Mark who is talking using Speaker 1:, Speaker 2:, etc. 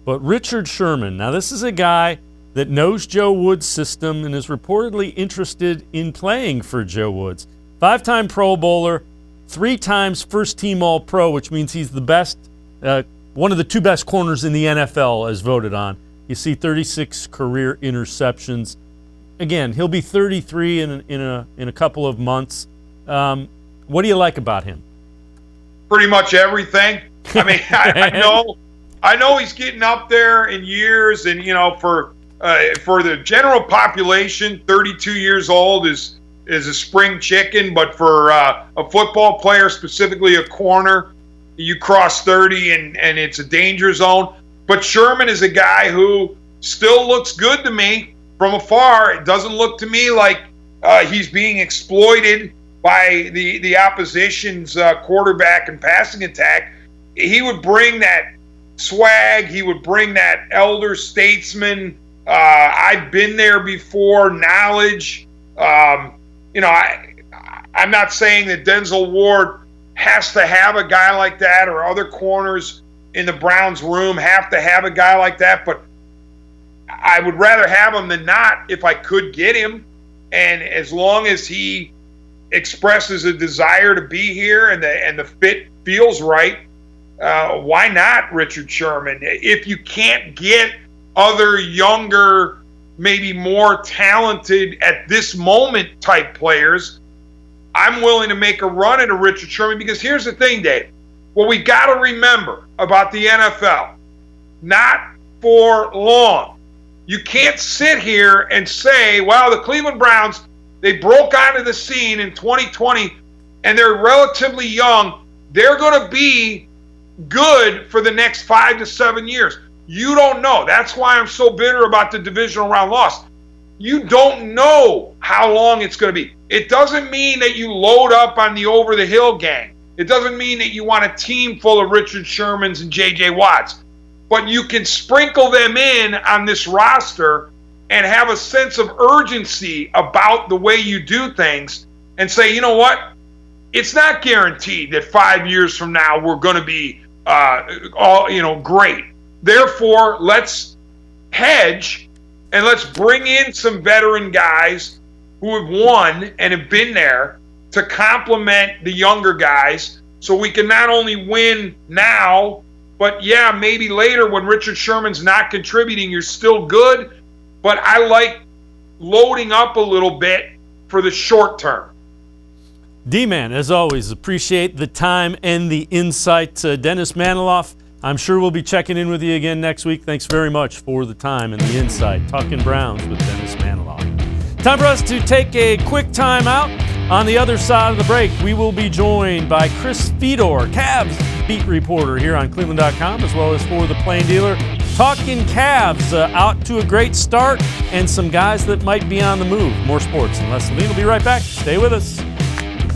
Speaker 1: But Richard Sherman, now this is a guy that knows Joe Woods' system and is reportedly interested in playing for Joe Woods. 5-time Pro Bowler, 3 times first-team All-Pro, which means he's the best, one of the 2 best corners in the NFL as voted on. You see 36 career interceptions. Again, he'll be 33 in a couple of months. What do you like about him?
Speaker 2: Pretty much everything. I mean, I know he's getting up there in years, and for the general population, 32 years old is a spring chicken. But for a football player, specifically a corner, you cross 30 and it's a danger zone. But Sherman is a guy who still looks good to me from afar. It doesn't look to me like he's being exploited by the opposition's quarterback and passing attack. He would bring that swag. He would bring that elder statesman. I've been there before. Knowledge. I'm not saying that Denzel Ward has to have a guy like that, or other corners in the Browns room have to have a guy like that, but I would rather have him than not if I could get him. And as long as he expresses a desire to be here and the fit feels right, why not Richard Sherman? If you can't get other younger, maybe more talented at this moment type players, I'm willing to make a run at a Richard Sherman, because here's the thing, Dave. What we got to remember about the NFL, not for long. You can't sit here and say, well, the Cleveland Browns, they broke onto the scene in 2020 and they're relatively young. They're going to be good for the next 5 to 7 years. You don't know. That's why I'm so bitter about the divisional round loss. You don't know how long it's going to be. It doesn't mean that you load up on the over-the-hill gang. It doesn't mean that you want a team full of Richard Shermans and J.J. Watts. But you can sprinkle them in on this roster and have a sense of urgency about the way you do things and say, you know what? It's not guaranteed that 5 years from now we're going to be great. Therefore, let's hedge and let's bring in some veteran guys who have won and have been there to complement the younger guys, so we can not only win now, but yeah, maybe later when Richard Sherman's not contributing, you're still good. But I like loading up a little bit for the short term.
Speaker 1: D-Man, as always, appreciate the time and the insight. Dennis Maniloff, I'm sure we'll be checking in with you again next week. Thanks very much for the time and the insight. Talking Browns with Dennis Maniloff. Time for us to take a quick time out. On the other side of the break, we will be joined by Chris Fedor, Cavs beat reporter here on cleveland.com, as well as for the Plain Dealer. Talking Cavs, out to a great start, and some guys that might be on the move. More sports, and Les Levine will be right back. Stay with us.